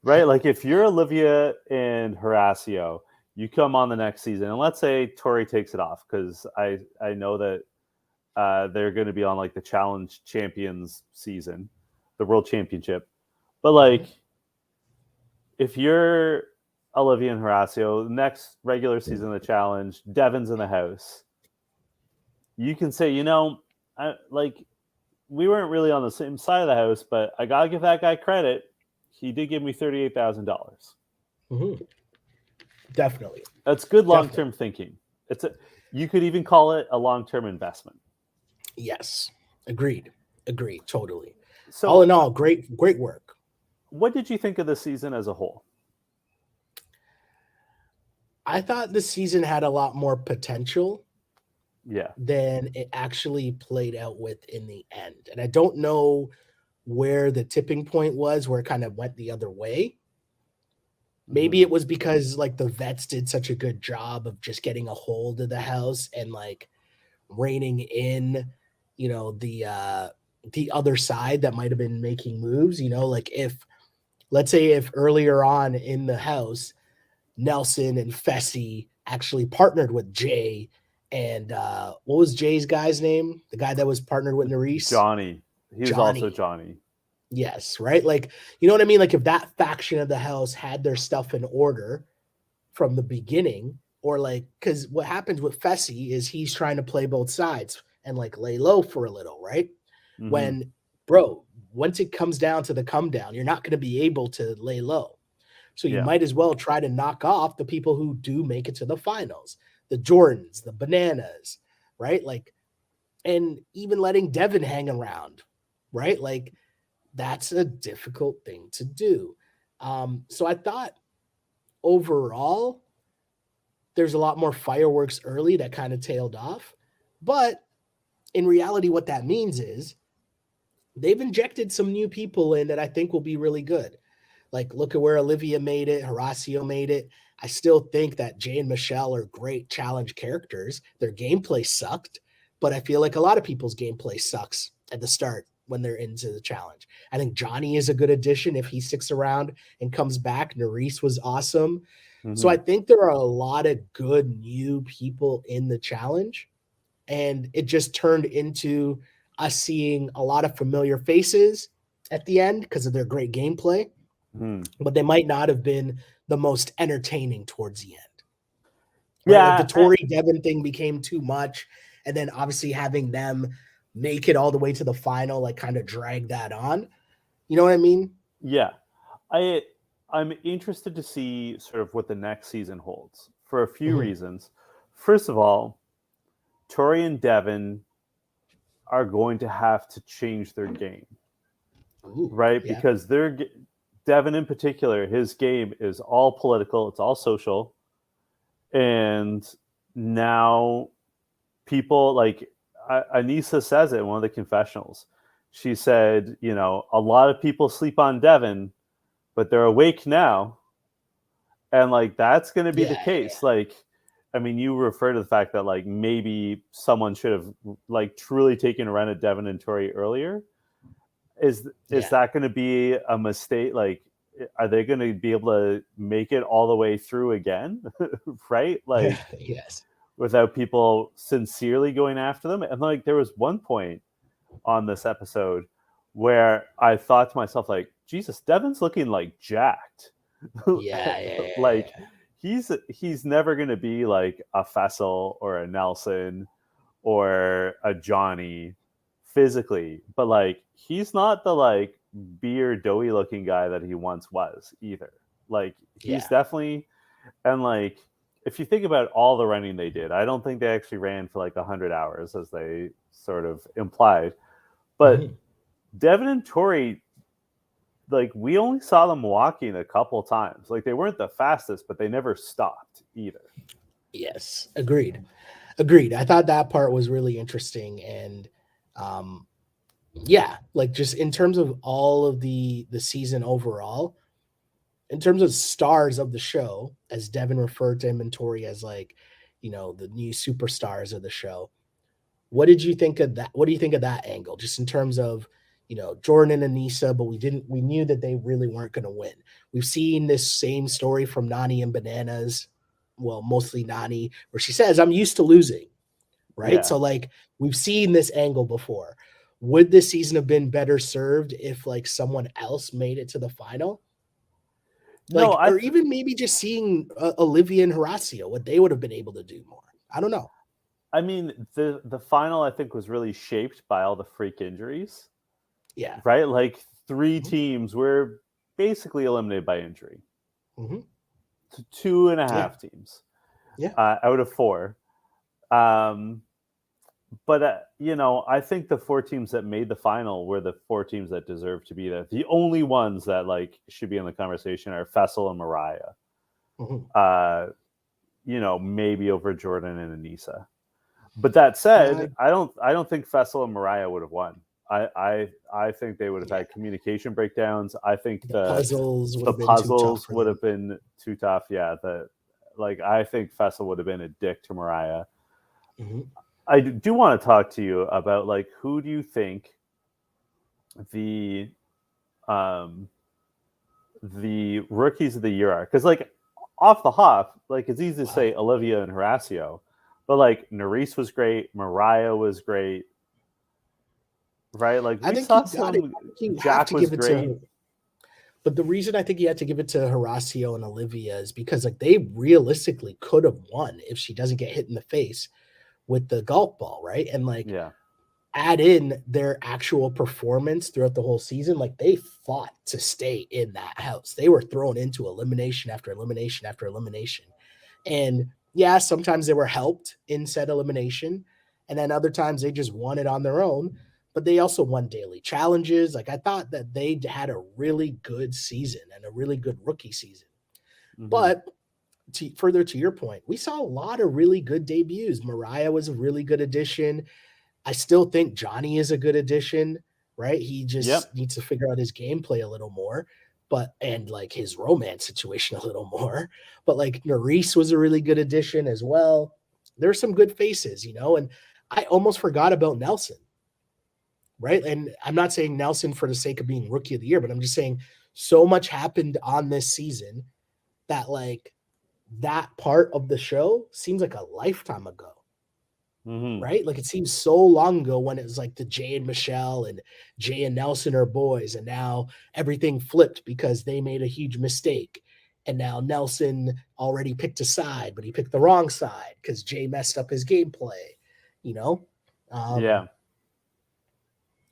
Like if you're Olivia and Horacio, you come on the next season, and let's say Tori takes it off, because I know that they're going to be on like the Challenge Champions season, the World Championship. But like, if you're Olivia and Horacio, the next regular season of the Challenge, Devon's in the house, you can say, we weren't really on the same side of the house, but I gotta give that guy credit. He did give me $38,000. Definitely. That's good long-term thinking. You could even call it a long-term investment. Yes. Agreed. Totally. So all in all, great work. What did you think of the season as a whole? I thought the season had a lot more potential than it actually played out with in the end. And I don't know where the tipping point was, where it kind of went the other way. Maybe it was because like the vets did such a good job of just getting a hold of the house and like reining in, the other side that might have been making moves, like let's say if earlier on in the house, Nelson and Fessy actually partnered with Jay and what was Jay's guy's name? The guy that was partnered with Nerys? Johnny. He was also Johnny. Yes, right? Like, you know what I mean? Like if that faction of the house had their stuff in order from the beginning, or like, because what happens with Fessy is he's trying to play both sides and like lay low for a little, right? When, bro, once it comes down to the come down, you're not going to be able to lay low. So you Yeah. might as well try to knock off the people who do make it to the finals, the Jordans, the Bananas, right? Like, and even letting Devon hang around, right? Like, that's a difficult thing to do. So I thought overall, there's a lot more fireworks early that kind of tailed off. But in reality, what that means is they've injected some new people in that I think will be really good. Like, look at where Olivia made it, Horacio made it. I still think that Jay and Michelle are great challenge characters. Their gameplay sucked, but I feel like a lot of people's gameplay sucks at the start when they're into the challenge. I think Johnny is a good addition if he sticks around and comes back. Nerys was awesome. So I think there are a lot of good new people in the challenge, and it just turned into us seeing a lot of familiar faces at the end because of their great gameplay, but they might not have been the most entertaining towards the end. Right? Yeah. Like the Tori Devon thing became too much, and then obviously having them make it all the way to the final, like kind of drag that on. You know what I mean? Yeah. I'm interested to see sort of what the next season holds for a few reasons. First of all, Tori and Devon are going to have to change their game, right? Yeah. Because Devon in particular, his game is all political, it's all social, and now people like Anissa says it in one of the confessionals. She said, you know, a lot of people sleep on Devon, but they're awake now, and like that's going to be the case. Like, I mean, you refer to the fact that like maybe someone should have like truly taken a run at Devon and Tori earlier. Is that going to be a mistake? Like, are they going to be able to make it all the way through again? Right? Like, yes. Without people sincerely going after them. And like, there was one point on this episode where I thought to myself, like, Jesus, Devon's looking like jacked. Like, he's never going to be like a Fessel or a Nelson or a Johnny physically, but like he's not the like beer doughy looking guy that he once was either. Like he's definitely, and like if you think about all the running they did, I don't think they actually ran for like 100 hours as they sort of implied, but Devon and Tori, like we only saw them walking a couple times. Like they weren't the fastest, but they never stopped either. Yes, agreed. I thought that part was really interesting, and like just in terms of all of the season overall, in terms of stars of the show, as Devon referred to him and Tori as like, you know, the new superstars of the show. What did you think of that? What do you think of that angle? Just in terms of, you know, Jordan and Anissa, but we knew that they really weren't going to win. We've seen this same story from Nani and Bananas. Well, mostly Nani, where she says, I'm used to losing. Right. Yeah. So like we've seen this angle before. Would this season have been better served if like someone else made it to the final? Like, or even maybe just seeing Olivia and Horacio, what they would have been able to do more. I don't know. I mean, the final I think was really shaped by all the freak injuries. Yeah. Right? Like 3 teams were basically eliminated by injury. Mm-hmm. 2.5 teams. Yeah. Out of 4. But you know, I think the 4 teams that made the final were the 4 teams that deserve to be there. The only ones that like should be in the conversation are Fessel and Mariah. You know, maybe over Jordan and Anissa. But that said, I don't think Fessel and Mariah would have won. I think they would have had communication breakdowns. I think the puzzles would have been too tough. Yeah, I think Fessel would have been a dick to Mariah. I do want to talk to you about like who do you think the rookies of the year are? Because like off the hop, like it's easy to say Olivia and Horacio, but like Nerys was great, Mariah was great, right? Like we saw some. Jack was great. But the reason I think you had to give it to Horacio and Olivia is because like they realistically could have won if she doesn't get hit in the face with the golf ball, right? And like add in their actual performance throughout the whole season, like they fought to stay in that house. They were thrown into elimination after elimination after elimination. And yeah, sometimes they were helped in said elimination. And then other times they just won it on their own. But they also won daily challenges. Like I thought that they had a really good season and a really good rookie season. Mhm. But further to your point, we saw a lot of really good debuts. Mariah was a really good addition. I still think Johnny is a good addition, right? He just needs to figure out his gameplay a little more, and like his romance situation a little more. But like Nerese was a really good addition as well. There's some good faces, and I almost forgot about Nelson, right? And I'm not saying Nelson for the sake of being rookie of the year, but I'm just saying so much happened on this season that like that part of the show seems like a lifetime ago. Mhm. Right? Like it seems so long ago when it was like the Jay and Michelle and Jay and Nelson are boys, and now everything flipped because they made a huge mistake. And now Nelson already picked a side, but he picked the wrong side because Jay messed up his gameplay. You know? Yeah.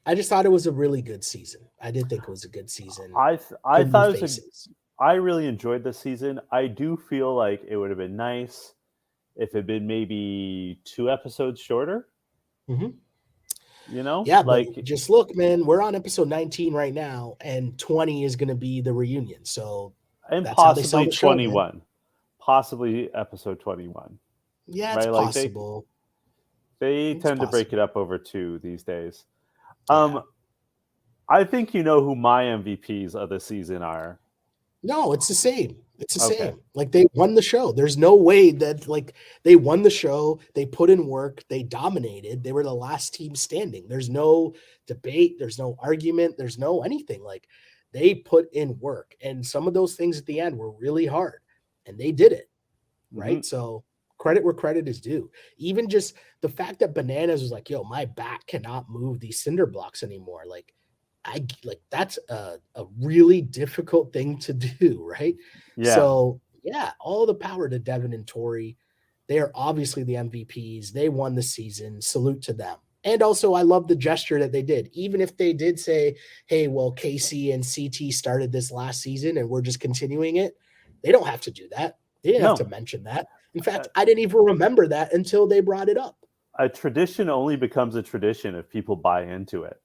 I just thought it was a really good season. I did think it was a good season. I Good thought new it was faces. I really enjoyed the season. I do feel like it would have been nice if it had been maybe 2 episodes shorter. Mhm. You know, Yeah, but like just look, man, we're on episode 19 right now, and 20 is going to be the reunion. So and that's how they sell possibly the show, man. 21, possibly episode 21, Yeah, it's right? Like they possible. they It's tend to break it possible. up over 2 these days. Yeah. I think you know who my MVPs of the season are. No, it's the same. It's the Okay, same. Like they won the show. There's no way that like they won the show. They put in work. They dominated. They were the last team standing. There's no debate. There's no argument. There's no anything. Like they put in work. And some of those things at the end were really hard. And they did it. hmm Right. So credit where credit is due. Even just the fact that Bananas was like, yo, my back cannot move these cinder blocks anymore. Like that's a really difficult thing to do, right? yeah, So yeah, all the power to Devon and Tori. They are obviously the MVPs. They won the season. Salute to them. And also, I love the gesture that they did. Even if they did say, hey, well, Casey and CT started this last season and we're just continuing it, they don't have to do that. They didn't have to no, mention that. In a, fact, I didn't even remember that until they brought it up. a tradition only becomes a tradition if people buy into it,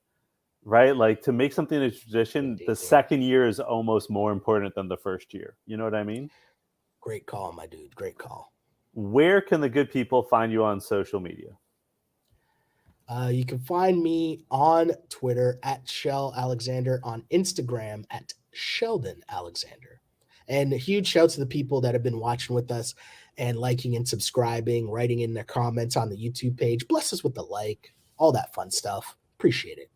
right? Like to make something a tradition, the Indeed. second year is almost more important than the first year. You know what I mean? Great call, my dude. Great call. Where can the good people find you on social media? You can find me on Twitter at Shell Alexander, on Instagram at Sheldon Alexander. And a huge shout to the people that have been watching with us and liking and subscribing, writing in their comments on the YouTube page. Bless us with the like, all that fun stuff. Appreciate it.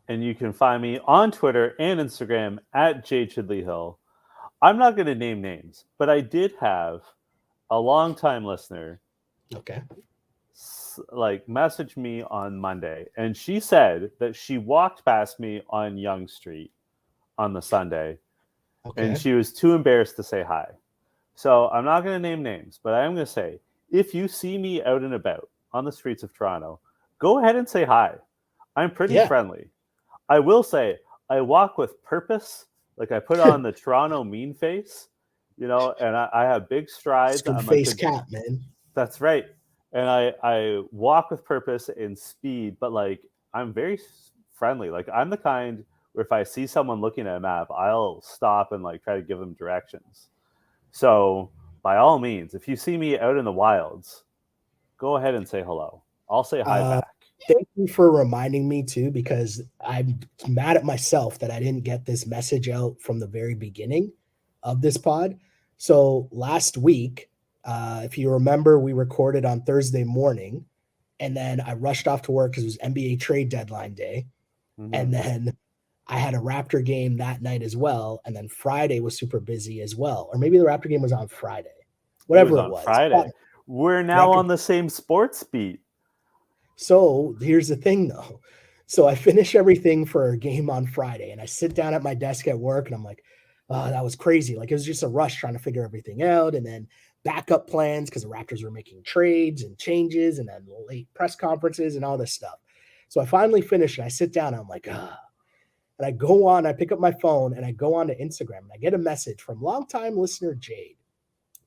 And you can find me on Twitter and Instagram at J Chidley Hill. I'm not going to name names, but I did have a longtime listener Okay. like message me on Monday, and she said that she walked past me on Young Street on the Sunday, and Okay. she was too embarrassed to say hi. So I'm not going to name names, but I am going to say if you see me out and about on the streets of Toronto, go ahead and say hi. I'm pretty Yeah. friendly. I will say I walk with purpose. Like I put on the Toronto mean face, and I have big strides. Good I'm like face cat, man. that's right. And I walk with purpose and speed, but like I'm very friendly. Like I'm the kind where if I see someone looking at a map, I'll stop and like try to give them directions. So by all means, if you see me out in the wilds, go ahead and say hello. I'll say hi Uh, back. Thank you for reminding me too, because I'm mad at myself that I didn't get this message out from the very beginning of this pod. So last week, if you remember, we recorded on Thursday morning, and then I rushed off to work because it was NBA trade deadline day. Mm-hmm. And then I had a Raptor game that night as well. And then Friday was super busy as well. Or maybe the Raptor game was on Friday, It was whatever it on was. Friday. We're now Raptor on the same sports beat. So here's the thing though. So I finish everything for a game on Friday and I sit down at my desk at work and I'm like, oh, that was crazy. Like it was just a rush trying to figure everything out. And then backup plans because the Raptors were making trades and changes and then late press conferences and all this stuff. So I finally finish and I sit down and I'm like, ah. And I go on, I pick up my phone and I go on to Instagram and I get a message from longtime listener Jade.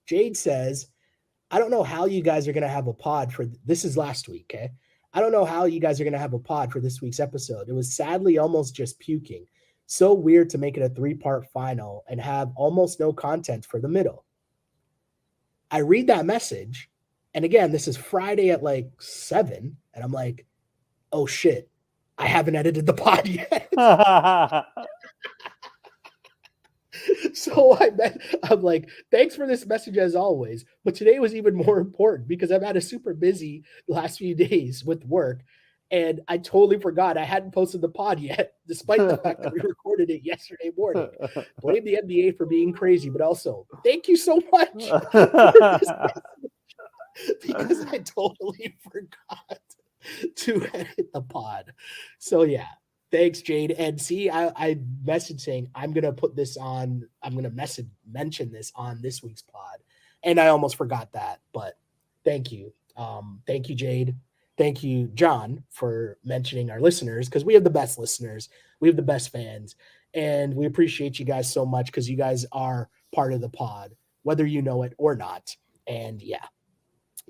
Jade says, I don't know how you guys are going to have a pod for this is last week. Okay. I don't know how you guys are going to have a pod for this week's episode. It was sadly almost just puking. So weird to make it a 3-part final and have almost no content for the middle. I read that message. And again, this is Friday at like 7. And I'm like, oh shit, I haven't edited the pod yet. So I'm like, thanks for this message as always. But today was even more important because I've had a super busy last few days with work. And I totally forgot I hadn't posted the pod yet, despite the fact that we recorded it yesterday morning. Blame the NBA for being crazy, but also thank you so much for this message, because I totally forgot to edit the pod. So yeah. Thanks, Jade. And see, I messaged saying I'm gonna put this on. I'm gonna mention this on this week's pod, and I almost forgot that. But thank you, thank you, Jade. Thank you, John, for mentioning our listeners, because we have the best listeners, we have the best fans, and we appreciate you guys so much because you guys are part of the pod, whether you know it or not. And yeah,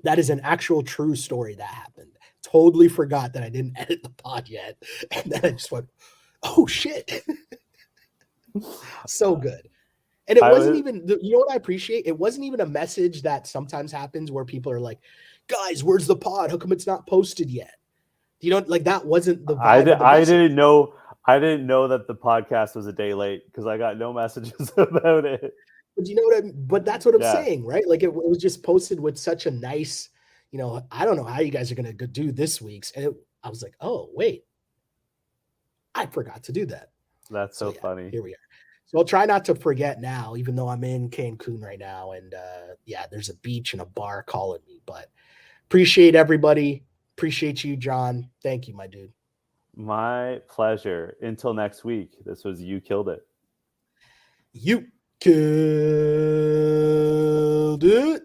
that is an actual true story that happened. Totally forgot that I didn't edit the pod yet. And then I just went, oh shit. So good. And it wasn't even, you know what I appreciate? It wasn't even a message that sometimes happens where people are like, guys, where's the pod? How come it's not posted yet? You know, like that wasn't the vibe. I didn't know that the podcast was a day late because I got no messages about it. But you know what but that's what I'm saying, right? Like it was just posted with such a nice, you know, I don't know how you guys are going to do this week's. And I was like, oh, wait, I forgot to do that. That's so funny. Here we are. So I'll try not to forget now, even though I'm in Cancun right now. And there's a beach and a bar calling me, but appreciate everybody. Appreciate you, John. Thank you, my dude. My pleasure. Until next week. This was You Killed It. You killed it.